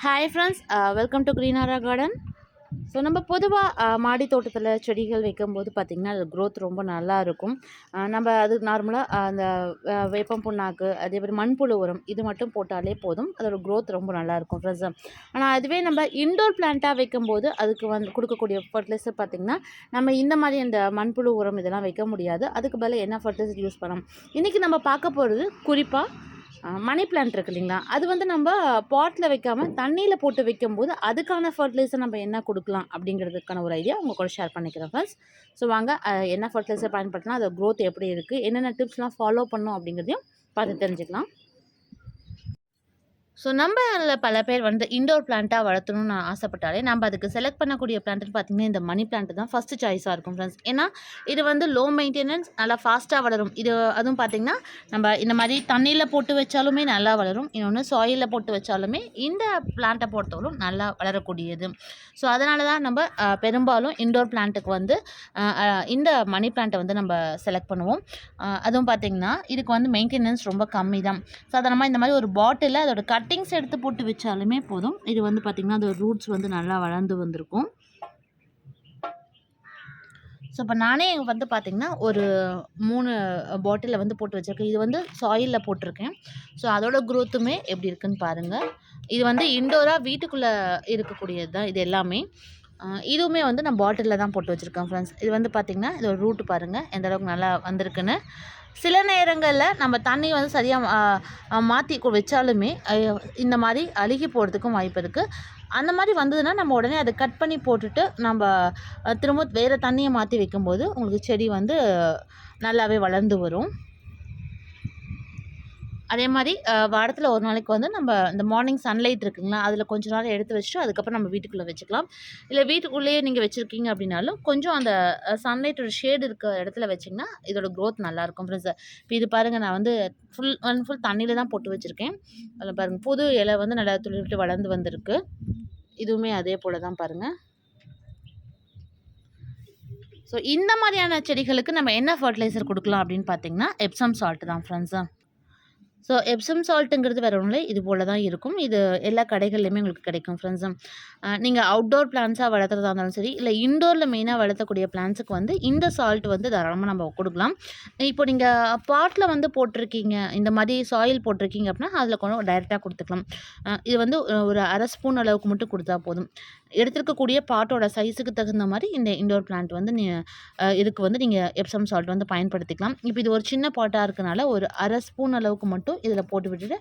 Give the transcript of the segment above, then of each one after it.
Hi ஃப்ரெண்ட்ஸ், welcome to Greenara garden. So நம்ம பொதுவாக மாடி தோட்டத்தில் செடிகள் வைக்கும்போது பார்த்திங்கன்னா அது க்ரோத் ரொம்ப நல்லா இருக்கும். நம்ம அது நார்மலாக அந்த வேப்பம் புண்ணாக்கு, அதே மாதிரி மண்புழு உரம் இது மட்டும் போட்டாலே போதும், அதோட க்ரோத் ரொம்ப நல்லாயிருக்கும் ஃப்ரெண்ட்ஸ். ஆனால் அதுவே நம்ம இன்டோர் பிளான்ட்டாக வைக்கும்போது அதுக்கு வந்து கொடுக்கக்கூடிய ஃபர்டிலைசர் பார்த்திங்கன்னா நம்ம இந்த மாதிரி அந்த மண்புழு உரம் இதெல்லாம் வைக்க முடியாது. அதுக்கு பதிலாக என்ன ஃபர்டிலைசர் யூஸ் பண்ணலாம், இன்றைக்கி நம்ம பார்க்க போகிறது குறிப்பாக மணி பிளான்ட் இருக்கு இல்லைங்களா, அது வந்து நம்ம பாட்டில் வைக்காமல் தண்ணியில் போட்டு வைக்கும்போது அதுக்கான ஃபர்டிலைசர் நம்ம என்ன கொடுக்கலாம் அப்படிங்கிறதுக்கான ஒரு ஐடியா உங்கள் கூட ஷேர் பண்ணிக்கிறேன் ஃப்ரெண்ட்ஸ். ஸோ வாங்க என்ன ஃபர்டிலைசர் பயன்படுத்தினா அது க்ரோத் எப்படி இருக்குது, என்னென்ன டிப்ஸ்லாம் ஃபாலோ பண்ணணும் அப்படிங்கிறதையும் பார்த்து தெரிஞ்சுக்கலாம். ஸோ நம்மள பல பேர் வந்து இண்டோர் பிளான்ட்டாக வளர்த்தணும்னு ஆசைப்பட்டாலே நம்ம அதுக்கு செலக்ட் பண்ணக்கூடிய பிளான்ட்னு பார்த்திங்கன்னா இந்த மணி பிளான்ட் தான் ஃபஸ்ட்டு சாய்ஸாக இருக்கும் ஃப்ரெண்ட்ஸ். ஏன்னா இது வந்து லோ மெயின்டெனன்ஸ், நல்லா ஃபாஸ்ட்டாக வளரும். இது அதுவும் பார்த்திங்கன்னா நம்ம இந்த மாதிரி தண்ணியில் போட்டு வச்சாலுமே நல்லா வளரும், இன்னொன்று சாயிலில் போட்டு வச்சாலுமே இந்த பிளான்ட்டை பொறுத்தவரைக்கும் நல்லா வளரக்கூடியது. ஸோ அதனால தான் நம்ம பெரும்பாலும் இண்டோர் பிளான்ட்டுக்கு வந்து இந்த மணி பிளான்ட்டை வந்து நம்ம செலக்ட் பண்ணுவோம். அதுவும் பார்த்திங்கன்னா இதுக்கு வந்து மெயின்டெனன்ஸ் ரொம்ப கம்மி தான். சாதாரணமாக இந்த மாதிரி ஒரு பாட்டிலில் அதோட கட்டிங்ஸ் எடுத்து போட்டு வச்சாலுமே போதும். இது வந்து பார்த்திங்கன்னா அதோட ரூட்ஸ் வந்து நல்லா வளர்ந்து வந்திருக்கும். ஸோ இப்போ நானே வந்து பார்த்திங்கன்னா ஒரு 3 பாட்டிலில் வந்து போட்டு வச்சுருக்கேன். இது வந்து சாயிலில் போட்டிருக்கேன். ஸோ அதோட க்ரோத்துமே எப்படி இருக்குதுன்னு பாருங்கள். இது வந்து இண்டோராக வீட்டுக்குள்ளே இருக்கக்கூடியது தான் இது எல்லாமே. இதுவுமே வந்து நான் பாட்டிலில் தான் போட்டு வச்சுருக்கேன் ஃப்ரெண்ட்ஸ். இது வந்து பார்த்திங்கன்னா இதோட ரூட்டு பாருங்கள் எந்த அளவுக்கு நல்லா வந்திருக்குன்னு. சில நேரங்களில் நம்ம தண்ணி வந்து சரியாக மாற்றி வச்சாலுமே இந்த மாதிரி அழுகி போகிறதுக்கும் வாய்ப்பு இருக்குது. அந்த மாதிரி வந்ததுன்னா நம்ம உடனே அதை கட் பண்ணி போட்டுட்டு நம்ம திரும்ப வேறு தண்ணியை மாற்றி வைக்கும்போது உங்களுக்கு செடி வந்து நல்லாவே வளர்ந்து வரும். அதே மாதிரி வாரத்தில் ஒரு நாளைக்கு வந்து நம்ம இந்த மார்னிங் சன்லைட் இருக்குங்களா, அதில் கொஞ்சம் நேரம் எடுத்து வச்சுட்டு அதுக்கப்புறம் நம்ம வீட்டுக்குள்ளே வச்சுக்கலாம். இல்லை வீட்டுக்குள்ளேயே நீங்கள் வச்சுருக்கீங்க அப்படின்னாலும் கொஞ்சம் அந்த சன்லைட்டோட ஷேடு இருக்க இடத்துல வச்சிங்கன்னா இதோட க்ரோத் நல்லாயிருக்கும் ஃப்ரெண்ட்ஸ். இப்போ இது பாருங்கள், நான் வந்து ஃபுல் தண்ணியில் தான் போட்டு வச்சுருக்கேன். அதில் பாருங்கள் புது இலை வந்து நல்லா துளிர்விட்டு வளர்ந்து வந்திருக்கு. இதுவுமே அதே போல் தான் பாருங்கள். ஸோ இந்த மாதிரியான செடிகளுக்கு நம்ம என்ன ஃபர்டிலைசர் கொடுக்கலாம் அப்படின்னு பார்த்தீங்கன்னா எப்சம் சால்ட் தான் ஃப்ரெண்ட்ஸு. ஸோ எப்சம் சால்ட்டுங்கிறது வேறு ஒன்றும் இல்லை, இது போல் தான் இருக்கும். இது எல்லா கடைகள்லையுமே உங்களுக்கு கிடைக்கும் ஃப்ரெண்ட்ஸும். நீங்கள் அவுட்டோர் பிளான்ஸாக வளர்த்துறதா இருந்தாலும் சரி, இல்லை இன்டோரில் மெயினாக வளர்த்தக்கூடிய பிளான்ஸுக்கு வந்து இந்த சால்ட் வந்து தாராளமாக நம்ம கொடுக்கலாம். இப்போ நீங்கள் பாட்டில் வந்து போட்டிருக்கீங்க, இந்த மாதிரி சாயில் போட்டிருக்கீங்க அப்படின்னா அதில் கொஞ்சம் டைரெக்டாக கொடுத்துக்கலாம். இது வந்து ஒரு 1/2 ஸ்பூன் அளவுக்கு மட்டும் கொடுத்தா போதும். எடுத்துருக்கக்கூடிய பாட்டோட சைஸுக்கு தகுந்த மாதிரி இந்த இண்டோர் பிளான்ட் வந்து இதுக்கு வந்து நீங்கள் எப்சம் சால்ட் வந்து பயன்படுத்திக்கலாம். இப்போ இது ஒரு சின்ன பாட்டாக இருக்கனால ஒரு 1/2 ஸ்பூன் அளவுக்கு மட்டும் இதில் போட்டு விட்டுட்டு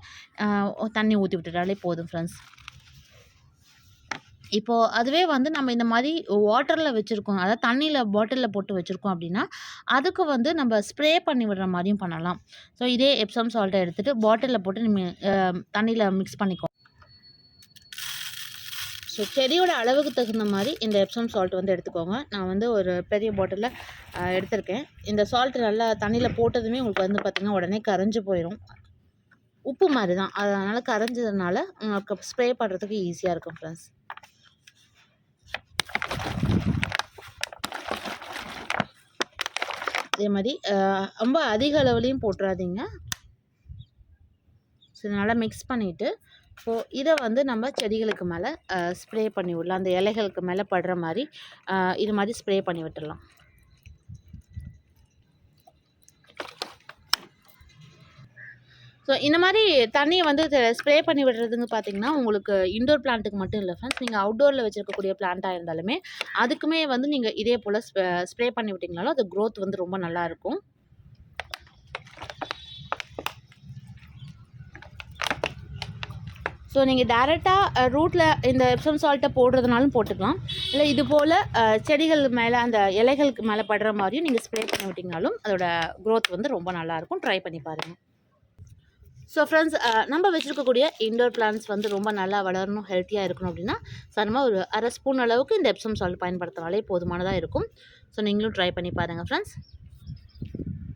தண்ணி ஊற்றி விட்டுட்டாலே போதும் ஃப்ரெண்ட்ஸ். இப்போது அதுவே வந்து நம்ம இந்த மாதிரி வாட்டரில் வச்சுருக்கோம், அதாவது தண்ணியில் பாட்டிலில் போட்டு வச்சுருக்கோம் அப்படின்னா அதுக்கு வந்து நம்ம ஸ்ப்ரே பண்ணி விடுற மாதிரியும் பண்ணலாம். ஸோ இதே எப்சம் சால்ட்டை எடுத்துகிட்டு பாட்டிலில் போட்டு நம்ம தண்ணியில் மிக்ஸ் பண்ணிக்கோ. ஸோ செடியோட அளவுக்கு தகுந்த மாதிரி இந்த எப்சம் சால்ட் வந்து எடுத்துக்கோங்க. நான் வந்து ஒரு பெரிய பாட்டிலில் எடுத்திருக்கேன். இந்த சால்ட் நல்லா தண்ணியில் போட்டதுமே உங்களுக்கு வந்து பார்த்திங்கன்னா உடனே கரைஞ்சி போயிடும். உப்பு மாதிரி தான், அதனால் கரைஞ்சதுனால உங்களுக்கு ஸ்ப்ரே பண்ணுறதுக்கு ஈஸியாக இருக்கும் ஃப்ரெண்ட்ஸ். அதே மாதிரி ரொம்ப அதிக அளவுலேயும் போட்டுறாதீங்க. ஸோ நல்லா மிக்ஸ் பண்ணிவிட்டு ஸோ இதை வந்து நம்ம செடிகளுக்கு மேலே ஸ்ப்ரே பண்ணி விடலாம். அந்த இலைகளுக்கு மேலே படுற மாதிரி இது மாதிரி ஸ்ப்ரே பண்ணி விட்டுடலாம். ஸோ இந்த மாதிரி தண்ணியை வந்து ஸ்ப்ரே பண்ணி விடுறதுங்க பார்த்திங்கன்னா உங்களுக்கு இண்டோர் பிளான்ட்டுக்கு மட்டும் இல்லை ஃப்ரெண்ட்ஸ், நீங்கள் அவுட்டோரில் வச்சுருக்கக்கூடிய பிளான்ட்டாக இருந்தாலுமே அதுக்குமே வந்து நீங்கள் இதே போல் ஸ்ப்ரே பண்ணி விட்டிங்கனாலும் அது க்ரோத் வந்து ரொம்ப நல்லாயிருக்கும். ஸோ நீங்கள் டேரெக்டாக ரூட்டில் இந்த எப்சம் சால்ட்டை போடுறதுனாலும் போட்டுக்கலாம், இல்லை இது போல் செடிகள் மேலே அந்த இலைகளுக்கு மேலே படுற மாதிரியும் நீங்கள் ஸ்ப்ரே பண்ணி விட்டிங்கனாலும் அதோட க்ரோத் வந்து ரொம்ப நல்லாயிருக்கும். ட்ரை பண்ணி பாருங்கள். ஸோ ஃப்ரெண்ட்ஸ், நம்ம வச்சுருக்கக்கூடிய இண்டோர் பிளான்ட்ஸ் வந்து ரொம்ப நல்லா வளரணும், ஹெல்த்தியாக இருக்கணும் அப்படின்னா சாதாரணமாக ஒரு 1/2 ஸ்பூன் அளவுக்கு இந்த எப்சம் சால்ட் பயன்படுத்தினாலே போதுமானதாக இருக்கும். ஸோ நீங்களும் ட்ரை பண்ணி பாருங்கள் ஃப்ரெண்ட்ஸ்.